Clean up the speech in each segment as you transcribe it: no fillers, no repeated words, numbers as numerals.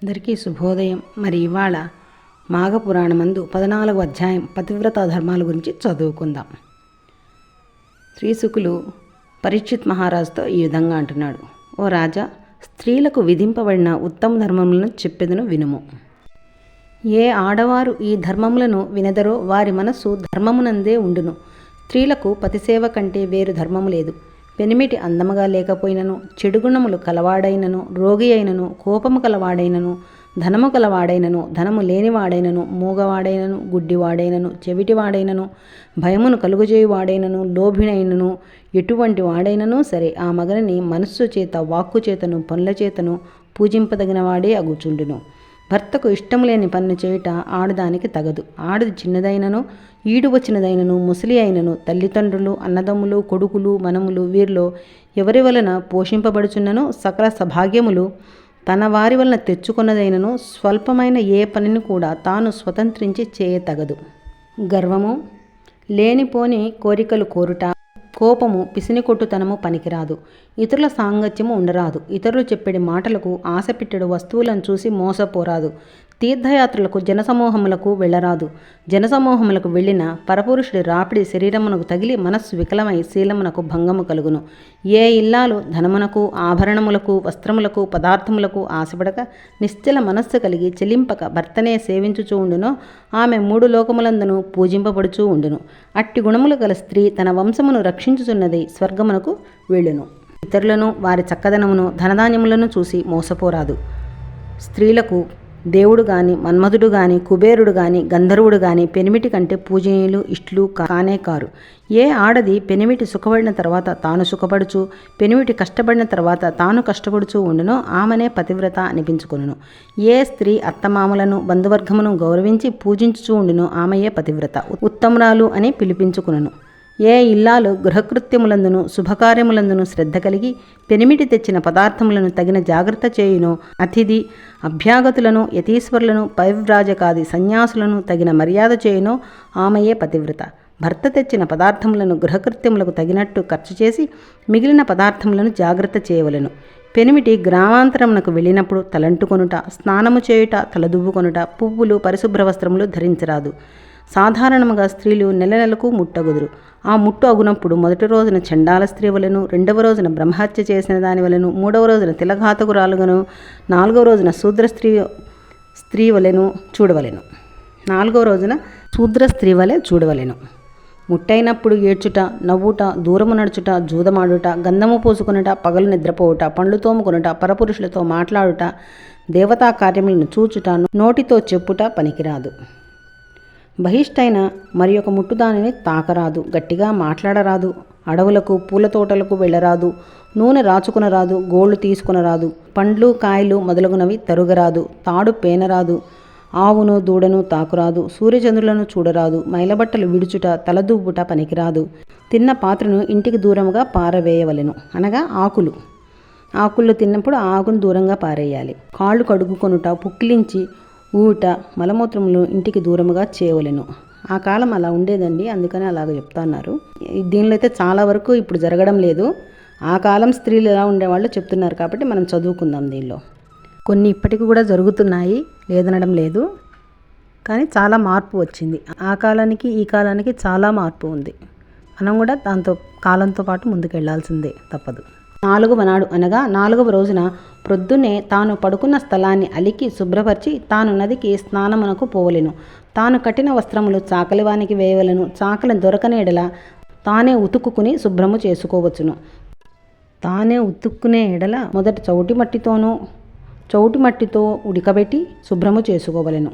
అందరికీ శుభోదయం. మరి ఇవాళ మాఘపురాణమందు 14వ అధ్యాయం పతివ్రత ధర్మాల గురించి చదువుకుందాం. శ్రీశుకులు పరీక్షిత్ మహారాజుతో ఈ విధంగా అంటున్నాడు. ఓ రాజా, స్త్రీలకు విధింపబడిన ఉత్తమ ధర్మములను చెప్పెదను వినుము. ఏ ఆడవారు ఈ ధర్మములను వినదరో వారి మనస్సు ధర్మమునందే ఉండును. స్త్రీలకు పతిసేవ కంటే వేరు ధర్మము లేదు. పెనిమిటి అందముగా లేకపోయినను, చెడుగుణములు కలవాడైనను, రోగి అయినను, కోపము కలవాడైనను, ధనము కలవాడైనను, ధనము లేనివాడైనను, మూగవాడైనను, గుడ్డివాడైనను, చెవిటివాడైనను, భయమును కలుగుజేయువాడైనను, లోభినైనను, ఎటువంటి వాడైనను సరే ఆ మగనిని మనస్సు చేత, వాక్కు చేతను, పనుల చేతను పూజింపదగిన వాడే అగుచుండును. భర్తకు ఇష్టము లేని పన్ను చేయుట ఆడదానికి తగదు. ఆడది చిన్నదైనను, ఈడు వచ్చినదైనను, ముసలి అయినను, తల్లిదండ్రులు, అన్నదమ్ములు, కొడుకులు, మనములు వీరిలో ఎవరి వలన పోషింపబడుచున్ననో సకల సభాగ్యములు తన వారి వలన తెచ్చుకున్నదైనను స్వల్పమైన ఏ పనిని కూడా తాను స్వతంత్రించి చేయతగదు. గర్వము, లేనిపోని కోరికలు కోరుట, కోపము, పిసినికొట్టుతనము పనికిరాదు. ఇతరుల సాంగత్యము ఉండరాదు. ఇతరులు చెప్పేడి మాటలకు ఆశపెట్టెడు వస్తువులను చూసి మోసపోరాదు. తీర్థయాత్రలకు జనసమూహములకు వెళ్ళరాదు. జనసమూహములకు వెళ్ళిన పరపురుషుడి రాపిడి శరీరమునకు తగిలి మనస్సు వికలమై శీలమునకు భంగము కలుగును. ఏ ఇల్లాలు ధనమునకు, ఆభరణములకు, వస్త్రములకు, పదార్థములకు ఆశపడక నిశ్చల మనస్సు కలిగి చెలింపక భర్తనే సేవించుచూ ఉండునో ఆమె 3 లోకములందును పూజింపబడుచూ ఉండును. అట్టి గుణములు గల స్త్రీ తన వంశమును రక్షించుచున్నది స్వర్గమునకు వెళ్ళును. ఇతరులను, వారి చక్కదనమును, ధనధాన్యములను చూసి మోసపోరాదు. స్త్రీలకు దేవుడు గాని, మన్మధుడు గాని, కుబేరుడు గాని, గంధర్వుడు గాని పెనిమిటి కంటే పూజనీయులు, ఇష్టులు కానే కారు. ఏ ఆడది పెనిమిటి సుఖపడిన తర్వాత తాను సుఖపడుచు, పెనిమిటి కష్టపడిన తర్వాత తాను కష్టపడుచూ ఉండునో ఆమెనే పతివ్రత అనిపించుకొనును. ఏ స్త్రీ అత్తమామలను, బంధువర్గమును గౌరవించి పూజించుచూ ఉండునో ఆమెయే పతివ్రత, ఉత్తమురాలు అని పిలిపించుకును. ఏ ఇల్లాలు గృహకృత్యములందును, శుభకార్యములందును శ్రద్ధ కలిగి పెనిమిటి తెచ్చిన పదార్థములను తగిన జాగ్రత్త చేయునో, అతిథి అభ్యాగతులను, యతీశ్వరులను, పైవ్రాజకాది సన్యాసులను తగిన మర్యాద చేయునో ఆమెయే పతివ్రత. భర్త తెచ్చిన పదార్థములను గృహకృత్యములకు తగినట్టు ఖర్చు చేసి మిగిలిన పదార్థములను జాగ్రత్త చేయవలెను. పెనిమిటి గ్రామాంతరమునకు వెళ్ళినప్పుడు తలంటుకొనుట, స్నానము చేయుట, తలదువ్వుకొనుట, పువ్వులు, పరిశుభ్ర వస్త్రములు ధరించరాదు. సాధారణముగా స్త్రీలు నెలకు ముట్టగుదురు. ఆ ముట్టు అగునప్పుడు మొదటి రోజున చండాల స్త్రీ వలెను, 2వ రోజున బ్రహ్మహత్య చేసిన దాని వలెను, 3వ రోజున తిలఘాతకురాలుగను, 4వ రోజున శూద్ర స్త్రీ వలెను చూడవలెను. 4వ రోజున శూద్ర స్త్రీ వలె చూడవలెను. ముట్టైనప్పుడు ఏడ్చుట, నవ్వుట, దూరము నడుచుట, జూదమాడుట, గంధము పూసుకొనుట, పగలు నిద్రపోవుట, పండ్లు తోముకొనుట, పరపురుషులతో మాట్లాడుట, దేవతా కార్యములను చూచుట, నోటితో చెప్పుట పనికిరాదు. బహిష్టైన మరి ఒక ముట్టుదానిని తాకరాదు. గట్టిగా మాట్లాడరాదు. అడవులకు, పూల తోటలకు వెళ్ళరాదు. నూనె రాచుకునరాదు. గోళ్లు తీసుకునరాదు. పండ్లు, కాయలు మొదలగునవి తరుగరాదు. తాడు పేనరాదు. ఆవును, దూడను తాకురాదు. సూర్యచంద్రులను చూడరాదు. మైలబట్టలు విడుచుట, తలదువ్వుట పనికిరాదు. తిన్న పాత్రను ఇంటికి దూరముగా పారవేయవలెను. అనగా ఆకులు తిన్నప్పుడు ఆకును దూరంగా పారేయాలి. కాళ్ళు కడుగుకొనుట, పుక్కిలించి ఊట, మలమూత్రములు ఇంటికి దూరముగా చేయవలెను. ఆ కాలం అలా ఉండేదండి, అందుకని అలాగ చెప్తున్నారు. దీనిలో అయితే చాలా వరకు ఇప్పుడు జరగడం లేదు. ఆ కాలం స్త్రీలు ఎలా ఉండేవాళ్ళు చెప్తున్నారు కాబట్టి మనం చదువుకుందాం. దీనిలో కొన్ని ఇప్పటికి కూడా జరుగుతున్నాయి, లేదనడం లేదు, కానీ చాలా మార్పు వచ్చింది. ఆ కాలానికి ఈ కాలానికి చాలా మార్పు ఉంది. మనం కూడా కాలంతో పాటు ముందుకు వెళ్లాల్సిందే, తప్పదు. 4వ నాడు అనగా 4వ రోజున ప్రొద్దునే తాను పడుకున్న స్థలాన్ని అలికి శుభ్రపరిచి తాను నదికి స్నానమునకు పోవలెను. తాను కట్టిన వస్త్రములు చాకలివానికి వేయవలెను. చాకలి దొరకని ఎడల తానే ఉతుక్కుని శుభ్రము చేసుకోవచ్చును. తానే ఉతుక్కునే ఎడల మొదట చౌటి మట్టితో ఉడకబెట్టి శుభ్రము చేసుకోవలెను.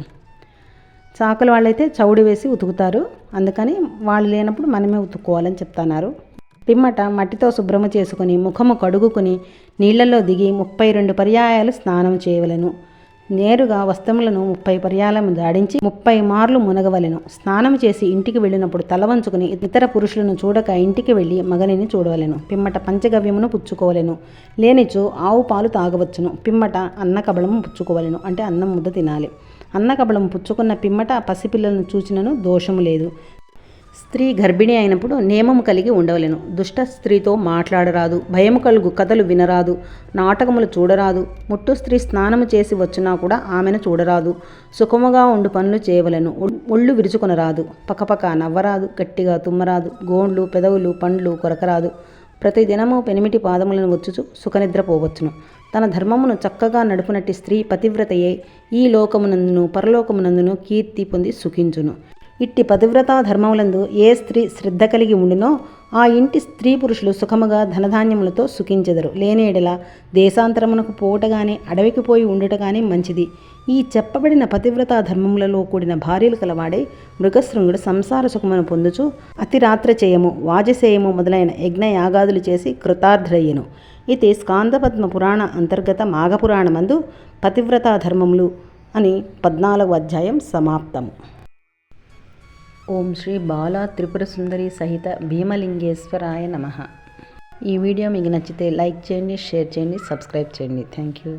చాకలి వాళ్ళైతే చౌడి వేసి ఉతుకుతారు, అందుకని వాళ్ళు లేనప్పుడు మనమే ఉతుక్కోవాలని చెప్తున్నారు. పిమ్మట మట్టితో శుభ్రము చేసుకుని ముఖము కడుగుకుని నీళ్లలో దిగి 32 పర్యాయాలు స్నానం చేయవలెను. నేరుగా వస్త్రములను 30 పర్యాలము దాడించి 30 మార్లు మునగవలెను. స్నానం చేసి ఇంటికి వెళ్ళినప్పుడు తల వంచుకుని ఇతర పురుషులను చూడక ఇంటికి వెళ్ళి మగనిని చూడవలెను. పిమ్మట పంచగవ్యమును పుచ్చుకోవలెను. లేనిచో ఆవు పాలు తాగవచ్చును. పిమ్మట అన్నకబళము పుచ్చుకోవలెను, అంటే అన్నం ముద్ద తినాలి. అన్నకబళము పుచ్చుకున్న పిమ్మట పసిపిల్లలను చూచినను దోషము లేదు. స్త్రీ గర్భిణి అయినప్పుడు నియమము కలిగి ఉండవలెను. దుష్ట స్త్రీతో మాట్లాడరాదు, భయము కలుగు కథలు వినరాదు, నాటకములు చూడరాదు. ముట్టు స్త్రీ స్నానము చేసి వచ్చినా కూడా ఆమెను చూడరాదు. సుఖముగా ఉండు పనులు చేయవలెను. ఒళ్ళు విరుచుకొనరాదు, పకపక నవ్వరాదు, గట్టిగా తుమ్మరాదు, గోండ్లు పెదవులు పండ్లు కొరకరాదు. ప్రతిదినము పెనిమిటి పాదములను వచ్చుచు సుఖనిద్రపోవచ్చును. తన ధర్మమును చక్కగా నడుపునట్టి స్త్రీ పతివ్రతయే ఈ లోకమునందును పరలోకమునందును కీర్తి పొంది సుఖించును. ఇట్టి పతివ్రతా ధర్మములందు ఏ స్త్రీ శ్రద్ధ కలిగి ఉండునో ఆ ఇంటి స్త్రీ పురుషులు సుఖముగా ధనధాన్యములతో సుఖించెదరు. లేనేడల దేశాంతరమునకు పోవుట గాని అడవికి పోయి ఉండుట గాని మంచిది. ఈ చెప్పబడిన పతివ్రతా ధర్మములలో కూడిన భార్యలు కలవాడే మృగశృంగుడు సంసార సుఖమును పొందుచు అతిరాత్ర చేయము, వాజసేయము మొదలైన యజ్ఞయాగాదులు చేసి కృతార్థుడయ్యెను. ఇది స్కాందపద్మ పురాణ అంతర్గత మాఘపురాణమందు పతివ్రతా ధర్మములు అని 14వ అధ్యాయం సమాప్తము. ఓం శ్రీ బాలా త్రిపుర సుందరి సహిత భీమలింగేశ్వరాయ నమః. ఈ వీడియో మీకు నచ్చితే లైక్ చేయండి, షేర్ చేయండి, సబ్స్క్రైబ్ చేయండి. Thank you.